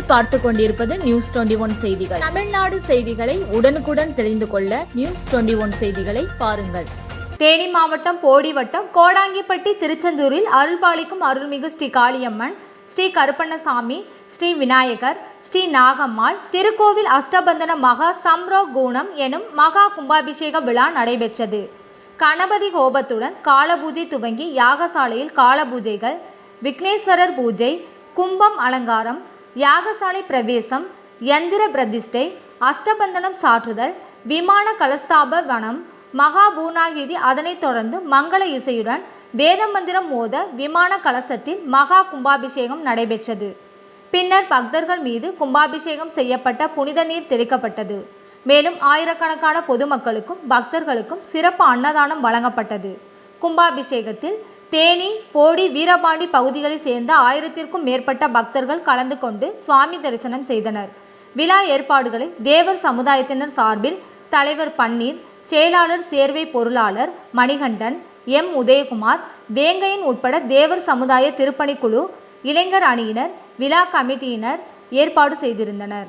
நீங்கள் பார்த்து கொண்டிருப்பது நியூஸ் 21 செய்திகள். தமிழ்நாடு செய்திகளை உடனுக்குடன் தெரிந்து கொள்ள நியூஸ் 21 செய்திகளை பாருங்கள். தேனி மாவட்டம் போடி வட்டம் கோடாங்கிப்பட்டி திருச்செந்தூரில் அருள்பாலிக்கும் அருள்மிகு ஸ்ரீ காளியம்மன், ஸ்ரீ கருப்பண்ணசாமி, ஸ்ரீ விநாயகர், ஸ்ரீ நாகம்மாள் திருக்கோவில் அஷ்டபந்தன மகா சம்ரோகூணம் எனும் மகா கும்பாபிஷேக விழா நடைபெற்றது. கணபதி ஹோமத்துடன் காலபூஜை துவங்கி யாகசாலையில் காலபூஜைகள், விக்னேஸ்வரர் பூஜை, கும்பம் அலங்காரம், யாகசாலை பிரவேசம், யந்திர பிரதிஷ்டை, அஷ்டபந்தனம் சாற்றுதல், விமான கலஸ்தாப வனம், மகா பூர்ணாகிதி, அதனைத் தொடர்ந்து மங்கள இசையுடன் வேத மந்திரம் மோத விமான கலசத்தில் மகா கும்பாபிஷேகம் நடைபெற்றது. பின்னர் பக்தர்கள் மீது கும்பாபிஷேகம் செய்யப்பட்ட புனித நீர் தெளிக்கப்பட்டது. மேலும் ஆயிரக்கணக்கான பொதுமக்களுக்கும் பக்தர்களுக்கும் சிறப்பு அன்னதானம் வழங்கப்பட்டது. கும்பாபிஷேகத்தில் தேனி, போடி, வீரபாண்டி பகுதிகளைச் சேர்ந்த 1000க்கும் மேற்பட்ட பக்தர்கள் கலந்து கொண்டு சுவாமி தரிசனம் செய்தனர். விழா ஏற்பாடுகளை தேவர் சமுதாயத்தினர் சார்பில் தலைவர் பன்னீர், செயலாளர் சேர்வை பொருளாளர் மணிகண்டன், எம். உதயகுமார், வேங்கையன் உட்பட தேவர் சமுதாய திருப்பணிக்குழு, இளைஞர் அணியினர், விழா கமிட்டியினர் ஏற்பாடு செய்திருந்தனர்.